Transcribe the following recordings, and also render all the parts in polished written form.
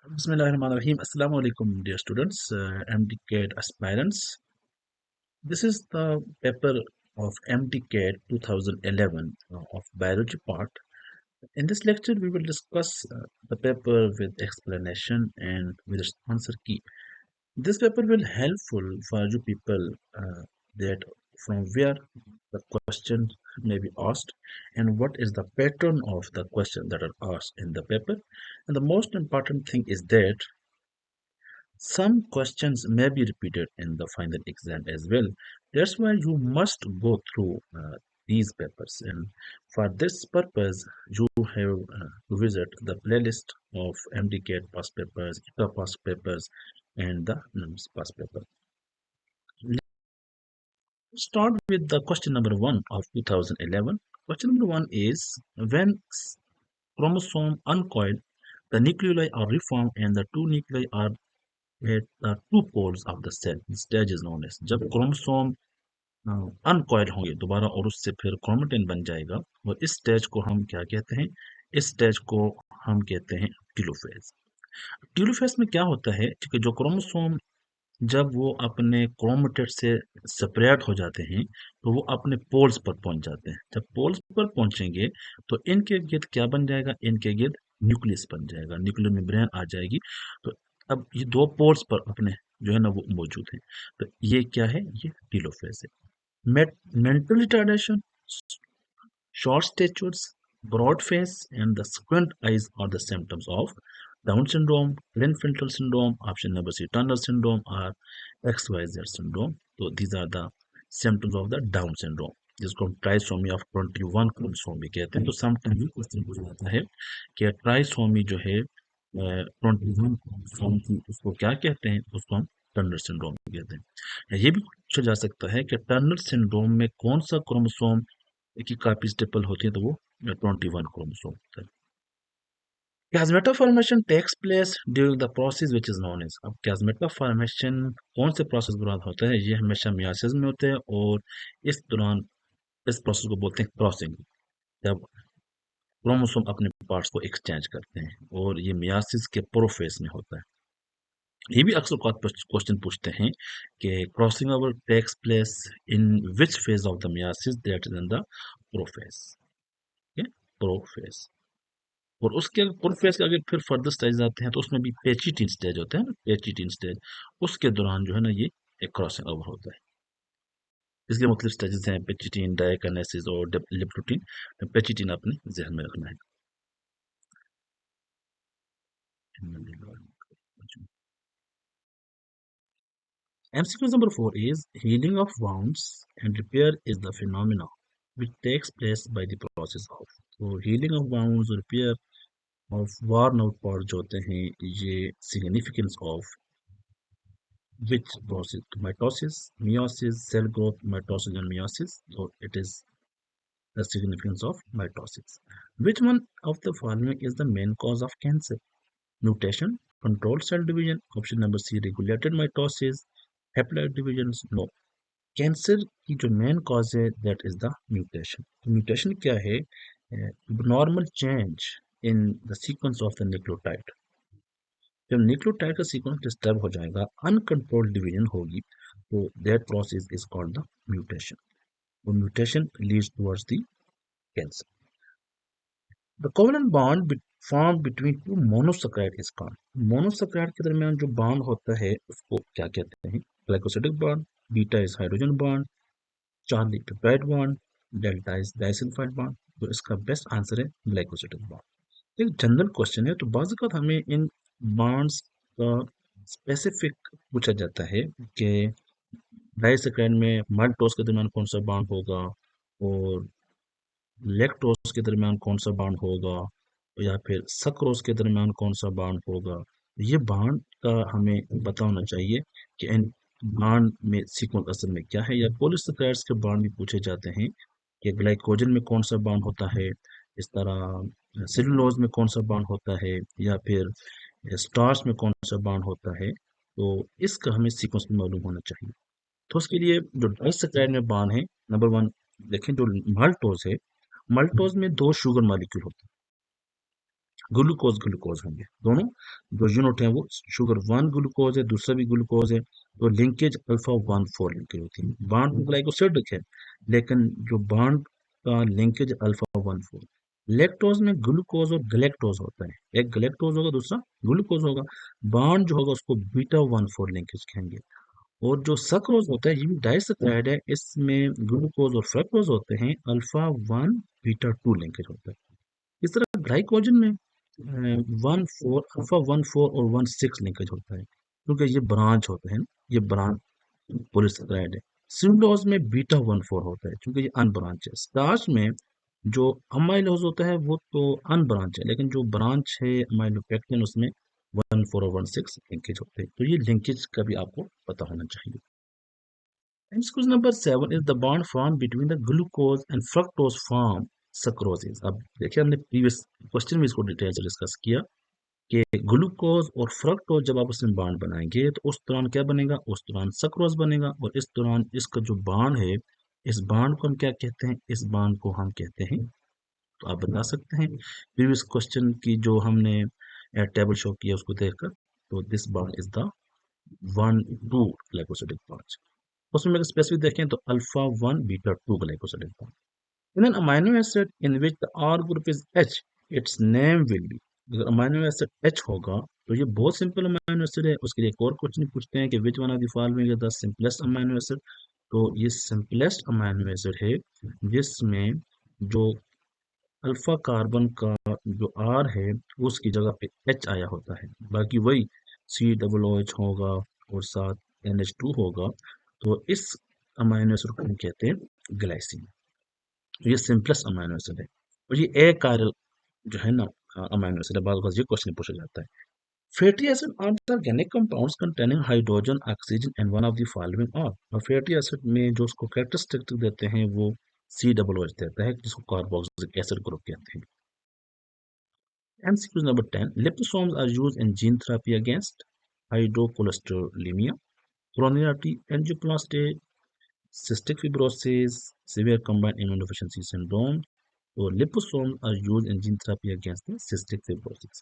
Bismillahirrahmanirrahim. Assalamu alaikum, dear students, MDCAT aspirants. This is the paper of MDCAT 2011 of biology part. In this lecture, we will discuss the paper with explanation and with its answer key. This paper will helpful for you people that from where the question may be asked and what is the pattern of the question that are asked in the paper. And the most important thing is that some questions may be repeated in the final exam as well. That's why you must go through these papers. And for this purpose, you have to visit the playlist of MDCAT past papers, ICA past papers, and the NIMS past paper. Let's start with the question number 1 of 2011. Question number 1 is when chromosome uncoil, the nuclei are reformed and the two nuclei are at the two poles of the cell. Stage is known as जब chromosome uncoil होंगे दोबारा और उससे फिर chromatin बन जाएगा और इस स्टेज को हम क्या कहते हैं? इस स्टेज को हम कहते हैं टीलोफेज। टीलोफेज में क्या होता है कि जो क्रोमोसोम जब वो अपने क्रोमेटिड से सेपरेट हो जाते हैं तो वो अपने पोल्स पर पहुंच जाते हैं। जब पोल्स पर पहुंचेंगे तो इनके गिर्द क्या बन जाएगा? इनके गिर्द न्यूक्लियस बन जाएगा, न्यूक्लियर मेम्ब्रेन आ जाएगी। तो अब ये दो पोल्स पर अपने जो है ना वो मौजूद है। तो ये क्या है? ये टीलोफेज है। Mental retardation, short statures, broad face, and the squint eyes are the symptoms of Down syndrome, Klinefelter syndrome, option number C, Turner syndrome, or XYZ syndrome. So these are the symptoms of the Down syndrome, जिसको हम trisomy of 21 chromosome भी कहते हैं। तो sometime question पूछा जाता है कि ट्राइसोमी जो है 21 क्रोमोसोम की उसको क्या कहते हैं? उसको हम टर्नर सिंड्रोम कहते हैं। ये भी पूछा जा सकता है कि टर्नर सिंड्रोम में कौन सा क्रोमोसोम की कापी स्टेपल होती है? तो वो 21 क्रोमोसोम होता है। Plasmata formation takes place during the process which is known as। अब प्लाज्मेटा फॉर्मेशन कौन से प्रोसेस के दौरान होता है? ये हमेशा मियासिस में होते हैं और इस दौरान इस प्रोसेस को बोलते हैं क्रॉसिंग। जब क्रोमोसोम अपने पार्ट्स को एक्सचेंज करते हैं और ये मियासिस के प्रोफेज में होता है। ये भी अक्सर क्वेश्चन पूछते हैं कि crossing over takes place in which phase of the meiosis? That is in the prophase. Prophase और उसके प्रोफेज के आगे फिर फर्दर स्टेज आते हैं तो उसमें भी पेचिटिन स्टेज होता है ना, पेचिटिन स्टेज। उसके दौरान जो है ना ये एक क्रॉसिंग ओवर होता है। इसके मुख्तलिफ स्टेजेस हैं, पेचिटिन, डायकानेसिस और लिप्टोटिन। पेचिटिन अपने जहन में रखना है। MCQ number 4 is healing of wounds and repair is the phenomena which takes place by the process of। तो healing of wounds और repair of worn out parts जो होते हैं ये significance of which process? Mitosis, meiosis, cell growth, mitosis and meiosis. So it is the significance of mitosis. Which one of the following is the main cause of cancer? Mutation, controlled cell division, option number C, regulated mitosis, haploid divisions, no। Cancer की जो main cause है that is the mutation. तो mutation क्या है? Normal change in the sequence of the nucleotide. जब nucleotide का sequence disturb हो जाएगा, अनकंट्रोल्ड डिवीजन होगी, तो that process is called the mutation. वो mutation leads towards the cancer. The covalent bond form between two monosaccharide is called. Monosaccharide के दरमियान जो बॉन्ड होता है उसको क्या कहते हैं? Glycosidic bond, beta is hydrogen bond, Charlie peptide bond, delta is disulphide bond. तो इसका बेस्ट आंसर है ग्लाइकोसिडिक बॉन्ड। एक जनरल क्वेश्चन है तो बाज़ औक़ात हमें इन बॉन्ड्स का स्पेसिफिक पूछा जाता है कि डाइसैकेराइड में माल्टोज के दरमियान कौन सा बॉन्ड होगा और लैक्टोज के दरमियान कौन सा बॉन्ड होगा या फिर सक्रोज के दरमियान कौन सा बॉन्ड होगा। ये बॉन्ड का हमें पता होना चाहिए कि इन बॉन्ड में सीक्वेंस असल में क्या है। या पॉलीसैकेराइड्स के बॉन्ड भी पूछे जाते हैं कि ग्लाइकोजन में कौन सा बॉन्ड होता है, इस तरह सेलुलोज में कौन सा बॉन्ड होता है या फिर स्टार्च में कौन सा बॉन्ड होता है। तो इसका हमें सीक्वेंस भी मालूम होना चाहिए। तो उसके लिए जो डाइसैकेराइड में बॉन्ड है, नंबर 1 देखें जो माल्टोज है, माल्टोज में 2 शुगर मॉलिक्यूल होते हैं। ग्लूकोज ग्लूकोज होंगे दोनों। जो यूनिट है वो शुगर 1 ग्लूकोज है, दूसरा भी ग्लूकोज है। तो लिंकेज अल्फा 1 4 लिंकेज होती है। बांड तो ग्लाइकोसिडिक है, लेकिन जो बांड का लिंकेज अल्फा 1 4। लैक्टोज में ग्लूकोज और गलेक्टोज होता है, एक गलेक्टोज होगा दूसरा ग्लूकोज होगा। बांड जो होगा उसको बीटा 1 4 लिंकेज कहेंगे। और जो सक्रोज होता है ये भी डाइसैकेराइड है, इसमें ग्लूकोज और फ्रक्टोज होते हैं, अल्फा 1 बीटा 2 लिंकेज होता है। इस तरह ग्लाइकोजन में 1 4 अल्फा 1 4 और 1 6 लिंकेज होता है, क्योंकि ये ब्रांच होते हैं ना, ये ब्रांच पॉलीसेकेराइड है। सिलुलोज में बीटा 1 4 होता है, क्योंकि ये अनब्रांच है। स्टार्च में जो अमाइलोज होता है वो तो अनब्रांच है, लेकिन जो ब्रांच है अमाइलोपेक्टिन उसमें 1 4 और 1 6 लिंकेज होते हैं। तो ये लिंकेज का भी आपको पता होना चाहिए। Excuse number 7 is the bond formed between the glucose and fructose form sucroses। अब देखिए हमने प्रीवियस क्वेश्चन में इसको डिटेल से डिस्कस किया कि ग्लूकोज और फ्रक्टोज जब आपस में बांड बनाएंगे तो उस दौरान क्या बनेगा, उस दौरान सक्रोज बनेगा। और इस दौरान इसका जो बांड है, इस बांड को हम क्या कहते हैं, इस बांड को हम कहते हैं, तो आप बता सकते हैं प्रीवियस क्वेश्चन की जो हमने टेबल शो किया उसको देखकर। तो this bond is the 1 2 glycosidic bond. उसमें अगर स्पेसिफिक देखें तो alpha 1 beta 2 glycosidic bond. In an amino acid in which the R group is H, its name will be। अगर अमाइनो एसिड H होगा तो ये बहुत सिंपल अमाइनो एसिड है। उसके लिए एक और क्वेश्चन पूछते हैं कि which one of the following is the simplest amino acid. तो ये सिंपलेस्ट अमाइनो एसिड है जिसमें जो अल्फा कार्बन का जो R है उसकी जगह पे H आया होता है। बाकी वही COOH होगा और साथ NH2 होगा। तो इस अमाइनो एसिड को हम कहते हैं ग्लाइसिन। ये सिंपलेस्ट अमाइनो एसिड है। और ये एक कार्यल जो है ना अमाइनो एसिड है। बाद ये क्वेश्चन पूछा जाता है। Fatty acid are the organic compounds containing hydrogen oxygen and one of the following are. और फैटी एसिड में जो उसको कैरेक्टरिस्टिक देते हैं वो COOH देता है, जिसको कार्बोक्सिलिक एसिड ग्रुप कहते हैं। MCQ number 10, liposomes are used in gene therapy against hypercholesterolemia, coronary angioplasty, cystic fibrosis, severe combined immunodeficiency syndrome. So liposomes are used in gene therapy against the cystic fibrosis.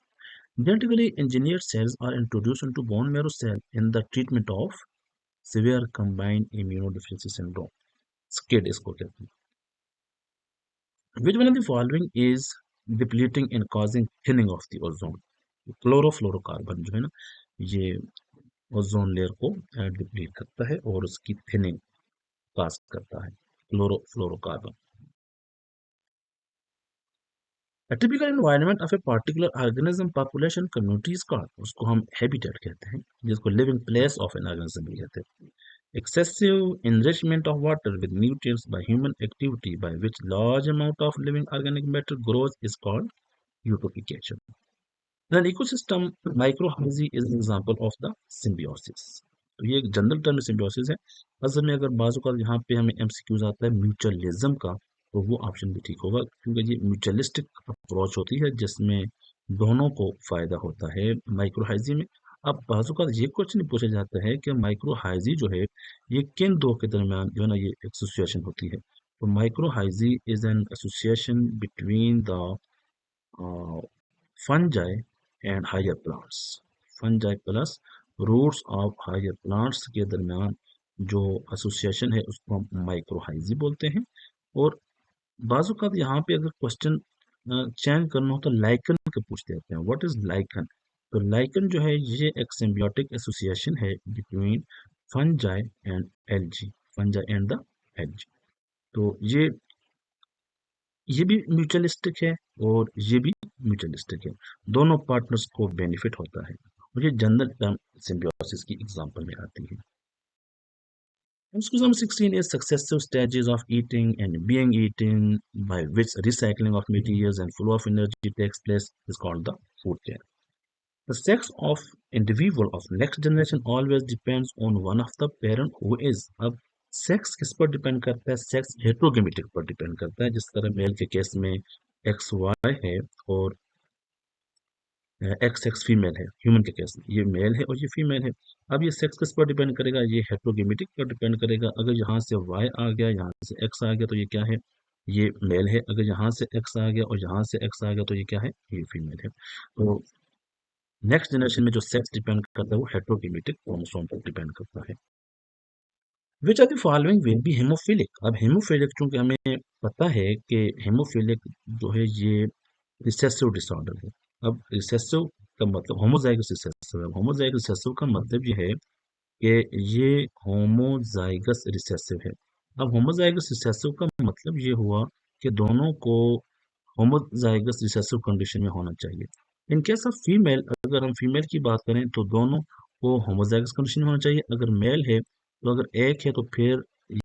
Genetically engineered cells are introduced into bone marrow cell in the treatment of severe combined immunodeficiency syndrome. SCID इसको कहते हैं। Which one of the following is depleting and causing thinning of the ozone? Chlorofluorocarbon जो है ना, ये ozone layer को deplete करता है और उसकी थिनिंग काज करता है, chlorofluorocarbon. A typical environment of a particular organism population community is called, उसको हम हैबिटेट कहते हैं, जिसको living place of an organism भी कहते हैं। Excessive enrichment of water with nutrients by human activity by which large amount of living organic matter grows is called eutrophication. Then ecosystem microhydrogy is an example of the symbiosis। तो ये एक general term symbiosis है। असल में अगर बाजू का यहाँ पे हमें MCQs आता है म्यूचुअलिज्म का, तो वो ऑप्शन भी ठीक होगा, क्योंकि ये म्यूचुअलिस्टिक अप्रोच होती है जिसमें दोनों को फायदा होता है माइक्रोहाइजी में। अब बाजू का ये क्वेश्चन पूछा जाता है कि माइक्रोहाइजी जो है ये किन दो के दरमियान जो है ना ये एसोसिएशन होती है। तो mycorrhizae is an association between the fungi and higher plants। fungi plus roots of higher plants के दरमियान जो एसोसिएशन है उसको हम माइक्रोहाइजी बोलते हैं। और बाजू का यहाँ पे अगर क्वेश्चन चेंज करना हो तो लाइकन के पूछ देते हैं, व्हाट इज लाइकन। तो लाइकन जो है ये एक सिम्बियोटिक एसोसिएशन है between fungi and algae, fungi and the algae. तो ये भी म्यूचुअलिस्टिक है और ये भी म्यूचुअलिस्टिक है, दोनों पार्टनर्स को बेनिफिट होता है। और ये जनरल टर्म सिम्बियोसिस की एग्जांपल में आती है। Excuse 16 is successive stages of eating and being eaten by which recycling of materials and flow of energy takes place is called the food chain. The sex of individual of next generation always depends on one of the parent who is। अब sex किस पर depend करता है, sex heterogametic पर depend करता है। जिस तरह मेल के केस में XY है और XX फीमेल है, ह्यूमन के केस में ये मेल है और ये फीमेल है। अब ये सेक्स किस पर डिपेंड करेगा, ये हेट्रोगेमेटिक पर डिपेंड करेगा। अगर यहाँ से Y आ गया, यहाँ से X आ गया, तो ये क्या है, ये मेल है, अगर यहाँ से एक्स आ गया और यहाँ से एक्स आ गया तो ये क्या है, ये फीमेल है। तो नेक्स्ट जनरेशन में जो सेक्स डिपेंड करता है वो हेट्रोगेमेटिक क्रोमोसोम पर डिपेंड करता है। Which are the following will be haemophilic. अब हेमोफिलिक चूंकि हमें पता है कि हेमोफिलिक जो है ये रिसेसिव डिसऑर्डर है। अब रिसेसिव का मतलब होमोजाइगस रिसेसिव है। होमोजाइगस रिसेसिव का मतलब ये है कि ये होमोजाइगस रिसेसिव है। अब होमोजाइगस रिसेसिव का मतलब ये हुआ कि दोनों को होमोजाइगस रिसेसिव कंडीशन में होना चाहिए। इन केस ऑफ फीमेल, अगर हम फीमेल की बात करें तो दोनों को होमोजाइगस कंडीशन में होना चाहिए। अगर मेल है तो अगर एक है तो फिर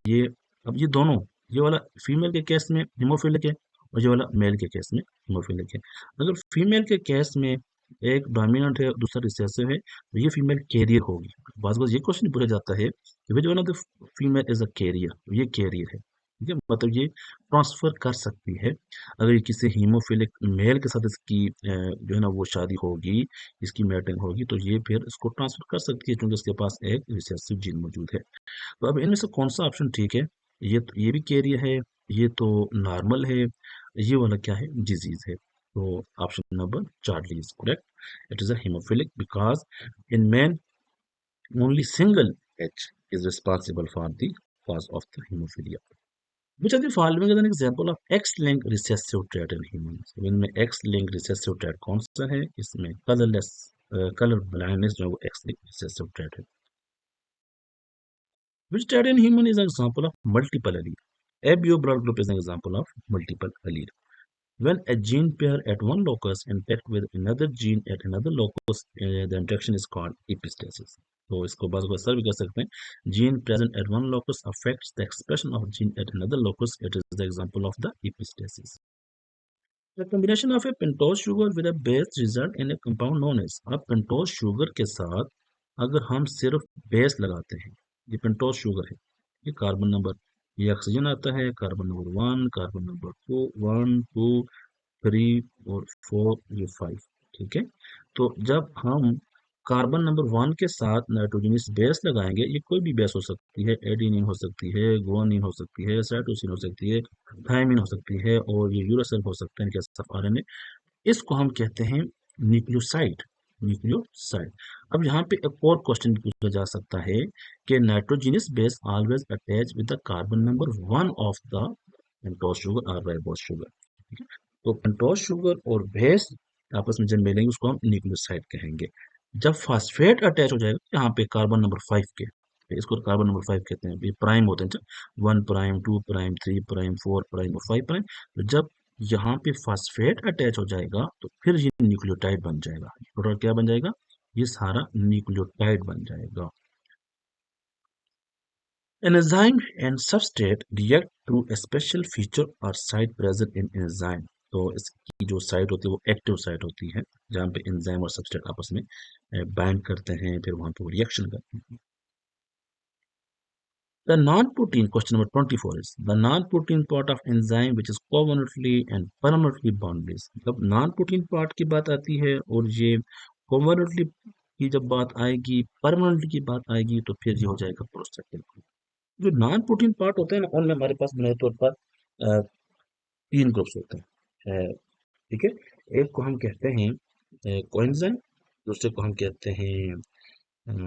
ये, अब ये दोनों, ये वाला फीमेल के केस में हिमोफिलिक है और ये वाला मेल के केस में हिमोफिलिक है। अगर फीमेल के केस में एक डोमिनेंट है दूसरा रिसेसिव है तो ये फीमेल कैरियर होगी। बात बात ये क्वेश्चन पूछा जाता है कि which one of the female is a carrier, ये कैरियर है। ठीक है, मतलब ये ट्रांसफर कर सकती है। अगर ये किसी हीमोफिलिक मेल के साथ इसकी जो है ना वो शादी होगी, इसकी मैटिंग होगी तो ये फिर इसको ट्रांसफर कर सकती है क्योंकि इसके पास एक रिसेसिव जीन मौजूद है। तो अब इनमें से कौन सा ऑप्शन ठीक है? ये भी कैरियर है, ये तो नॉर्मल है, ये वाला क्या है, डिजीज है। तो option number Charlie is correct. It is a hemophilic because in men only single H is responsible for the cause of the hemophilia. Which of the following is an example of X-linked recessive trait in humans? इनमें X-linked recessive trait कौन सा है? इसमें color blindness जो है वो X-linked recessive trait है। Which trait in human is an example of multiple allele? ABO blood group is an example of multiple allele. When a gene pair at one locus interact with another gene at another locus, the interaction is called epistasis. तो इसको बस sir भी कह सकते हैं, gene present at one locus affects the expression of gene at another locus. It is the example of the epistasis. The combination of a pentose sugar with a base result in a compound known as। अब pentose sugar के साथ अगर हम सिर्फ base लगाते हैं, ये pentose sugar है, ये कार्बन नंबर, ये ऑक्सीजन आता है, कार्बन नंबर 1, कार्बन नंबर 4, 1 2 3 और 4, ये 5। ठीक है, तो जब हम कार्बन नंबर 1 के साथ नाइट्रोजनस बेस लगाएंगे, ये कोई भी बेस हो सकती है, एडिनिन हो सकती है, गुआनिन हो सकती है, साइटोसिन हो सकती है, थायमिन हो सकती है और ये यूरासिल हो सकते हैं इनके आरएनए। इसको हम कहते हैं न्यूक्लियोसाइड। न्यूक्लियोसाइड। अब यहाँ पे एक और क्वेश्चन पूछा जा सकता है कि nitrogenous base always attach with the carbon number 1 of the pentose sugar और राइबोस शुगर। ठीक है, तो पेंटोस शुगर और बेस आपस में जब मिलेंगे उसको हम न्यूक्लियोसाइड कहेंगे। जब फास्फेट अटैच हो जाएगा यहाँ पे कार्बन नंबर 5 के, इसको कार्बन नंबर 5 कहते हैं, ये प्राइम होते हैं, 1 प्राइम 2 प्राइम 3 प्राइम 4 प्राइम और 5 प्राइम। तो जब यहाँ पे फास्फेट अटैच हो जाएगा तो फिर ये न्यूक्लियोटाइड बन जाएगा। टोटल क्या बन जाएगा, ये सारा न्यूक्लियोटाइड बन जाएगा। An enzyme and substrate react through a special feature or site present in enzyme। तो इसकी जो साइट होती है वो एक्टिव साइट होती है जहाँ पे एंजाइम और सबस्ट्रेट आपस में बाइंड करते हैं, फिर वहां पे वो रिएक्शन करते हैं। The non-protein, question number 24 is the non-protein part of enzyme which is covalently and permanently bonded। मतलब non-protein part की बात आती है और ये covalently की जब बात आएगी, permanently की बात आएगी तो फिर ये हो जाएगा प्रोस्टेटिक। जो नॉन प्रोटीन पार्ट होते हैं ना उनमें हमारे पास बुनियादी तौर पर तीन ग्रुप्स होते हैं। ठीक है, एक को हम कहते हैं कोएंजाइम, दूसरे को हम कहते हैं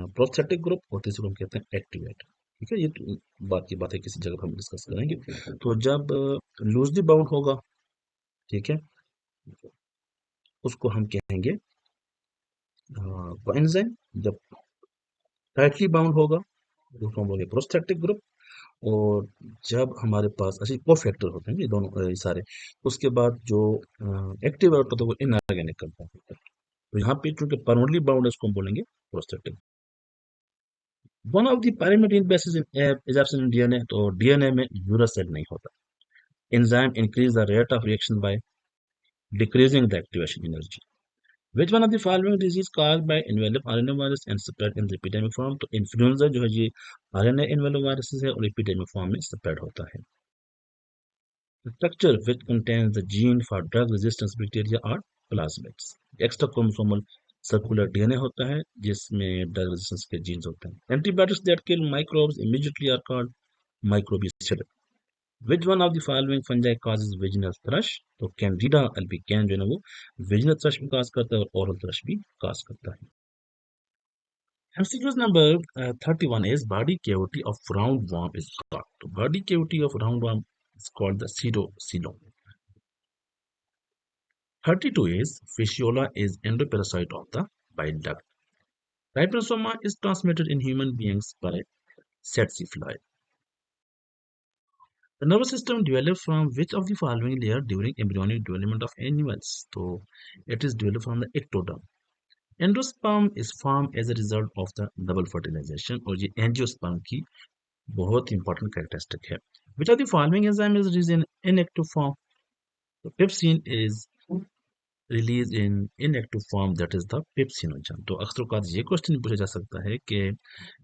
प्रोस्थेटिक ग्रुप और तीसरे को हम कहते हैं एक्टिवेट। ठीक है, ये तो बात की बात है, किसी जगह हम डिस्कस करेंगे। तो जब लूजली बाउंड होगा, ठीक है, उसको हम कहेंगे कोएंजाइम। जब टाइटली बाउंड होगा उसको हम बोलेंगे प्रोस्थेटिक ग्रुप। और जब हमारे पास ऐसे को फैक्टर होते हैं ये दोनों ये सारे, उसके बाद जो एक्टिव होता है वो इनऑर्गेनिक कंपाउंड होता है। तो यहाँ पे चूंकि परमानेंटली बाउंड है उसको हम बोलेंगे prostatic. One of the parameter basis is absent in DNA, तो डीएनए में यूरासिल नहीं होता। Enzyme increase the rate of reaction by decreasing the activation energy. Which one of the following disease caused by enveloped RNA virus and spread in the epidemic form? तो influenza जो है ये RNA enveloped viruses है और epidemic form में spread होता है। The structure which contains the gene for drug resistance bacteria are plasmids। Extra chromosomal circular DNA होता है जिसमें ड्रग रेजिस्टेंस के जीन्स होते हैं। Antibiotics that kill microbes immediately are called microbicide. Which one of the following fungi causes vaginal thrush? तो Candida अल्बिकैन जो है ना वो वेजिनल थ्रश भी काज करता है और ओरल थ्रश भी काज करता है. MCQs number 31 is body cavity of roundworm is called. So body cavity of roundworm is called the pseudocoelom. 32 is Fissiola is endoparasite of the bile duct. Trypanosoma is transmitted in human beings by Tsetse fly. The nervous system develops from which of the following layer during embryonic development of animals? So it is developed from the ectoderm. Endosperm is formed as a result of the double fertilization और ये angiosperm की बहुत important characteristic है. Which of the following enzyme is released in inactive form? So pepsin is released in inactive form, that is the pepsinogen. तो अक्सर का ये question पूछा जा सकता है कि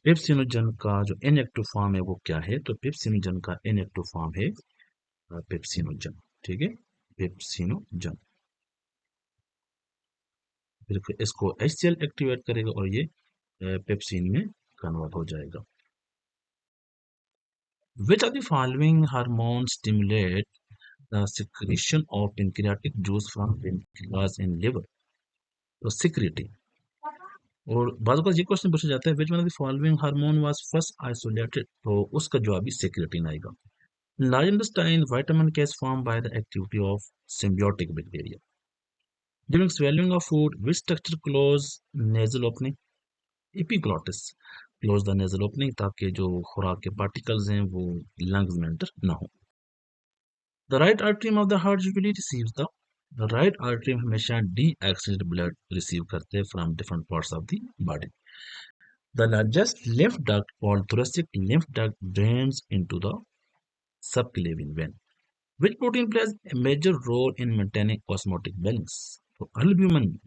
पेप्सिनोजन का जो इनएक्टिव फॉर्म है वो क्या है. तो पेप्सिनोजन का इनएक्टिव फॉर्म है पेप्सिनोजन. ठीक है, पेप्सिनोजन. फिर इसको HCl एक्टिवेट करेगा और ये पेप्सिन में कन्वर्ट हो जाएगा. Which of the following hormones stimulate the secretion of pancreatic juice from pancreas in liver? तो secretin. और बाजू का ये क्वेश्चन पूछा जाता है which one of the following hormone was first isolated? तो उसका जवाब भी secretin आएगा. Large intestine vitamin K is formed by the activity of symbiotic bacteria. During swallowing of food, which structure close nasal opening? Epiglottis close the nasal opening ताकि जो खुराक के particles हैं वो lungs में enter ना हो. The right atrium of the heart usually receives the right atrium हमेशा deoxygenated blood receive करते हैं from different parts of the body. The largest lymph duct called thoracic lymph duct drains into the subclavian vein. Which protein plays a major role in maintaining osmotic balance? So albumin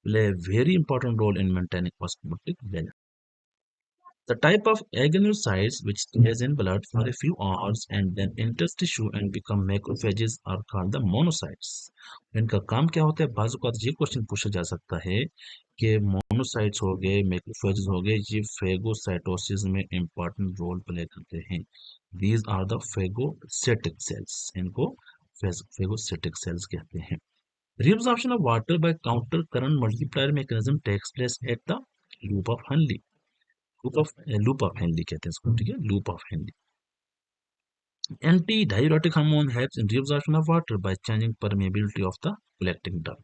play a very important role in maintaining osmotic balance. The type of agranulocytes which stays in blood for a few hours and then enters tissue and become macrophages are called the monocytes. इनका काम क्या होता है? बाज़-औक़ात ये question पूछा जा सकता है कि मोनोसाइट्स हो गए, मैक्रोफेजेस हो गए, ये फेगोसाइटोसिस में इंपॉर्टेंट रोल प्ले करते हैं. These are the phagocytic cells. इनको phagocytic cells कहते हैं. Reabsorption of water by counter current multiplier mechanism takes place at the loop of Henle. Loop of Henley कहते हैं इसको. ठीक है, loop of Henley. Anti diuretic hormone helps in reabsorption of water by changing permeability of the collecting duct.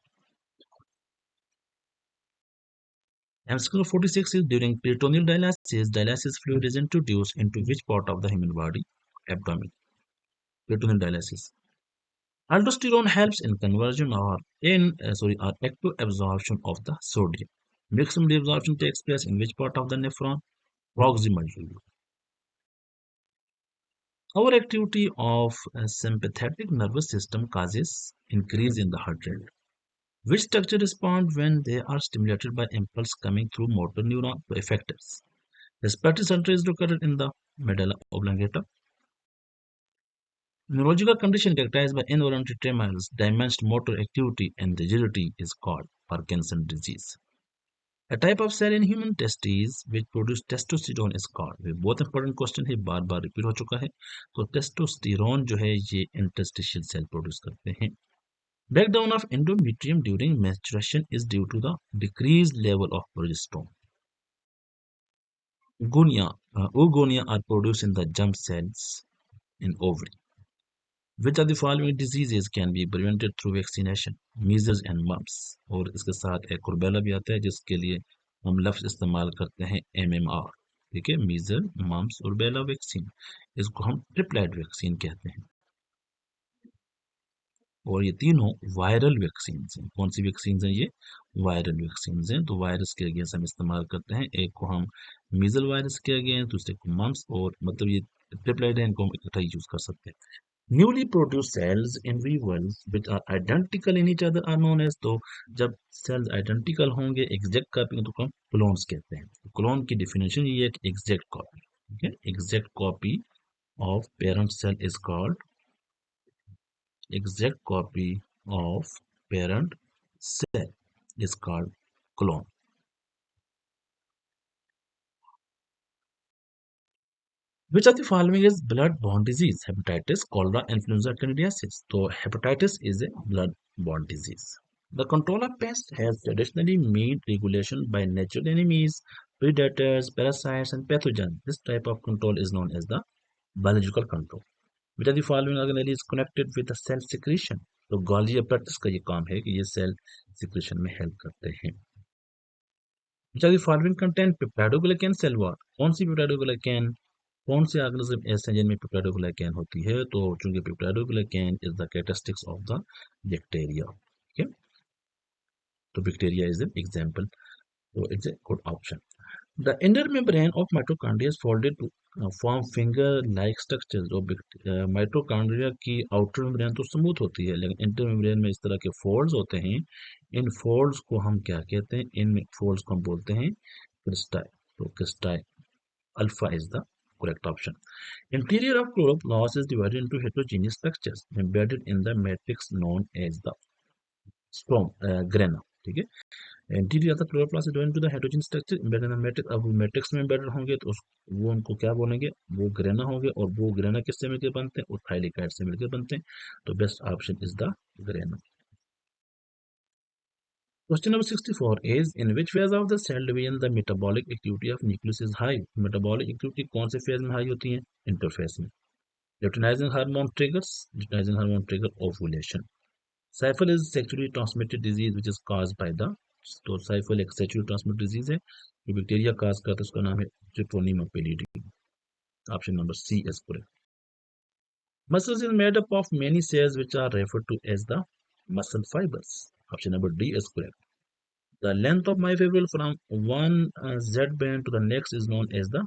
MCQ 46 is during peritoneal dialysis, dialysis fluid is introduced into which part of the human body? Abdomen. Peritoneal dialysis. Aldosterone helps in conversion or active absorption of the sodium. Maximum reabsorption takes place in which part of the nephron? Proximal lobe. Overactivity of sympathetic nervous system causes increase in the heart rate. Which structure respond when they are stimulated by impulse coming through motor neuron effectors? Respiratory center is located in the medulla oblongata. Neurological condition characterized by involuntary tremors, diminished motor activity, and rigidity is called Parkinson's disease. A type of cell in human testes which produce testosterone is called. ये बहुत important question है, बार बार repeat हो चुका है. तो testosterone जो है ये इंटरस्टिशियल सेल प्रोड्यूस करते हैं. Breakdown of endometrium during menstruation is due to the decreased level of progesterone. Oogonia are produced in the germ cells in ovary. Which of the following diseases can be prevented through vaccination? Measles and mumps. और इसके साथ एक rubella भी आता है जिसके लिए हम लफ्ज इस्तेमाल करते हैं MMR. ठीक है, मीजल, मम्स, रुबेला वैक्सीन. इसको हम ट्रिपलेट वैक्सीन कहते हैं. और ये तीनों वायरल वैक्सीन हैं. कौन सी वैक्सीन हैं ये? वायरल वैक्सीन हैं. तो वायरस के अगेंस्ट हम इस्तेमाल करते हैं. एक को हम मीजल वायरस के अगेंस्ट, दूसरे को मम्स, और मतलब ये ट्रिपलेट है, इनको हम इकट्ठा यूज कर सकते हैं. Newly produced cells in vivals which are identical in each other are known as. तो जब cells identical होंगे, exact copy, तो हम clones कहते हैं. क्लोन की definition ये है कि exact copy. ठीक है, exact copy of parent cell is called clone. Which of the following is blood-borne disease? Hepatitis, cholera, influenza, candidiasis. So hepatitis is a blood-borne disease. The control of pests has traditionally meant regulation by natural enemies, predators, parasites, and pathogens. This type of control is known as the biological control. Which of the following organelle is connected with the cell secretion? तो Golgi apparatus का ये काम है कि ये cell secretion में help करते हैं. Which of the following contain peptidoglycan cell wall? कौन सी peptidoglycan कौन से ऑर्गेनिज्म ऐसे हैं जिनमें peptidoglycan होती है? तो चूंकि peptidoglycan is the characteristics of the bacteria. Okay, तो bacteria is an example, so it's a good option. The inner membrane of mitochondria is folded to form finger-like structures. जो माइटोकॉन्ड्रिया की आउटर मेम्ब्रेन तो smooth होती है, लेकिन inter membrane में इस तरह के फोल्ड्स होते हैं. इन फोल्ड्स को हम क्या कहते हैं? इन फोल्ड्स को हम बोलते हैं क्रिस्टाई. तो cristae alpha is the correct option. Interior of chloroplast is divided into heterogeneous structures embedded in the matrix known as the grana. ठीक है, interior of the chloroplast is divided into the heterogeneous structure embedded in the matrix. अब matrix में embedded होंगे तो वो उनको क्या बोलेंगे? वो ग्रेना होंगे. और वो ग्रेना किससे मिलकर बनते हैं? और थाइलिकाइड से मिलकर बनते हैं. तो best option is the grana. Question number 64 is in which phase of the cell division the metabolic activity of nucleus is high? Metabolic activity कौन से phase में high होती है? Interphase में. Luteinizing hormone triggers. Luteinizing hormone trigger ovulation. Syphil is sexually transmitted disease which is caused by the. तो साइफल एक sexually transmitted disease है जो बैक्टीरिया काज करता है. उसका नाम है Treponema pallidum. Option number C is correct. Muscles is made up of many cells which are referred to as the muscle fibers. Option number D is correct. The length of myofibril from one Z band to the next is known as the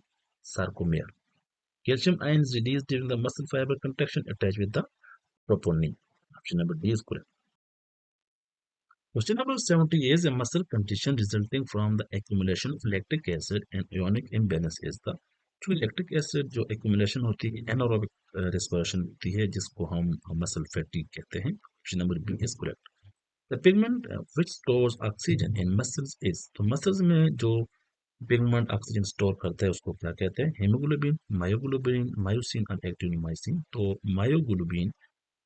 sarcomere. Calcium ions released during the muscle fiber contraction attach with the troponin. Option number D is correct. Question number 70 is a muscle condition resulting from the accumulation of lactic acid and ionic imbalance is the. जो lactic acid जो accumulation होती है anaerobic respiration होती है जिसको हम muscle fatigue कहते हैं. Option number B is correct. The pigment which stores oxygen in muscles is. तो मसल्स में जो पिगमेंट ऑक्सीजन स्टोर करता है उसको क्या कहते हैं? हेमोग्लोबिन, मायोग्लोबिन, मायोसिन और एक्टिनोमाइसिन. तो myoglobin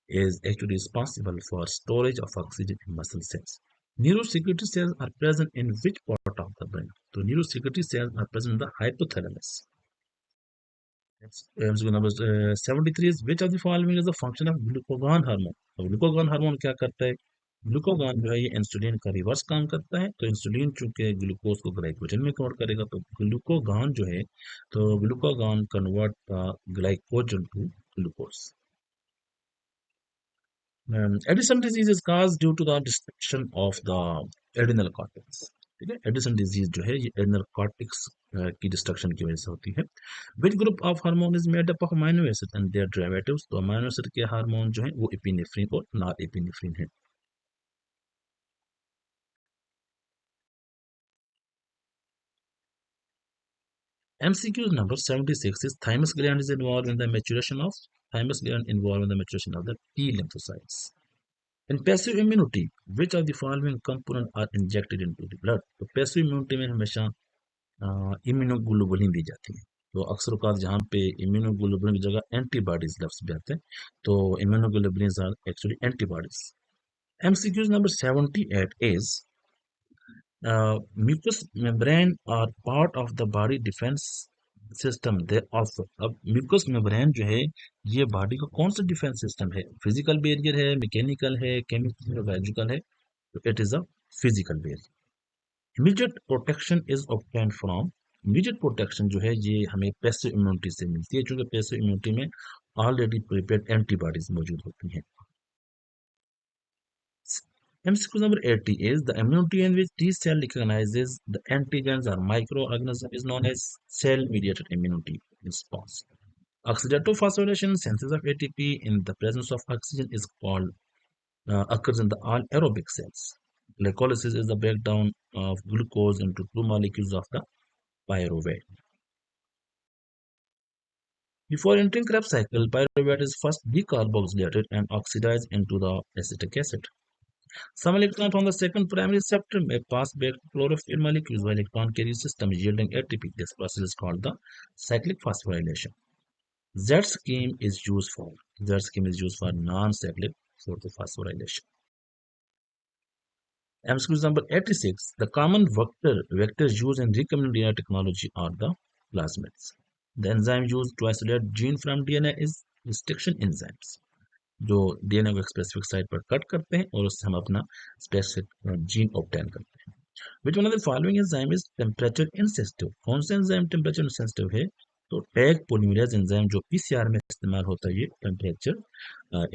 is actually responsible for storage of oxygen in muscle cells. Neurosecretory cells are present in which part of the brain? So neurosecretory cells are present in the hypothalamus. Number 73 is which of the following is the function of glucagon hormone? तो glucagon hormone क्या करता है? Glucagon जो है ये insulin का reverse काम करता है. तो इंसुलिन चूंकि ग्लूकोज को ग्लाइकोजन में कन्वर्ट करेगा तो ग्लूकोगॉन जो है तो glucagon convert glycogen to glucose. Addison disease is caused due to the destruction of the adrenal cortex. ठीक है, एडिसन डिजीज जो है ये एड्रेनल कॉर्टेक्स की डिस्ट्रक्शन की वजह से होती है. Which group of hormone is made up of amino acid and their derivatives. तो अमाइनो एसिड के हार्मोन जो है वो एपिनेफ्रिन और नॉर एपिनेफ्रिन है. MCQ number 76 is thymus gland is involved in the maturation of the T lymphocytes. In passive immunity, which of the following components are injected into the blood? तो passive immunity में हमेशा immunoglobulin दी जाती है. तो अक्सर औकात जहाँ पे इम्यूनोग्लोबुलिन की जगह एंटीबॉडीज लफ्ज भी आते हैं तो immunoglobulin are actually antibodies. MCQ number 78 is mucous membrane are part of the body defense system they of. अब म्यूकस मेम्ब्रेन जो है ये बॉडी का कौन सा डिफेंस सिस्टम है? फिजिकल बैरियर है, मैकेनिकल है, केमिकल है, बायोलॉजिकल है? तो it is a physical barrier. Immediate protection is obtained from. Immediate protection जो है ये हमें पैसिव इम्यूनिटी से मिलती है क्योंकि पैसिव इम्यूनिटी में ऑलरेडी प्रिपेयर्ड एंटीबॉडीज मौजूद होती हैं. MCQ number 80 is the immunity in which T cell recognizes the antigens or microorganism is known as cell-mediated immunity response. Oxidative synthesis of ATP in the presence of oxygen is called occurs in the all aerobic cells. Glycolysis is the breakdown of glucose into two molecules of the pyruvate. Before entering Krebs cycle, pyruvate is first decarboxylated and oxidized into the acetic acid. Some electron from the second primary receptor may pass back to chlorophyll molecules by electron carrier system yielding ATP. This process is called the cyclic phosphorylation. Z scheme is used for non-cyclic photophosphorylation. MCQ number 86. The common vectors used in recombinant DNA technology are the plasmids. The enzyme used to isolate gene from DNA is restriction enzymes, जो DNA को एक specific site पर cut करते हैं और उससे हम अपना स्पेसिफिक जीन ऑब्टेन करते हैं. Which one of the following enzyme is temperature insensitive? कौन सा एंजाइम टेम्परेचर इनसेंसिटिव है? तो टैग पोलीमरेज एंजाइम जो पीसीआर में इस्तेमाल होता है ये टेम्परेचर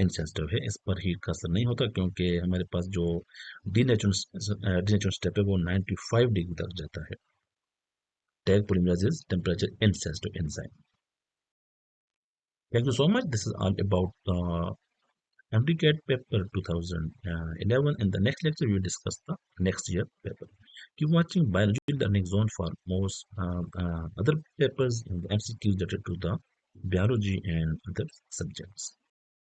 इनसेंसिटिव है. इस पर हीट का असर नहीं होता क्योंकि हमारे पास जो डीनेचुरेशन स्टेप है वो 95 डिग्री तक जाता है. Tag polymerase is temperature insensitive enzyme. Thank you so much. This is all about MDCAT paper 2011. In the next lecture, we will discuss the next year paper. Keep watching Biology Learning Zone for more other papers and MCQs related to the biology and other subjects.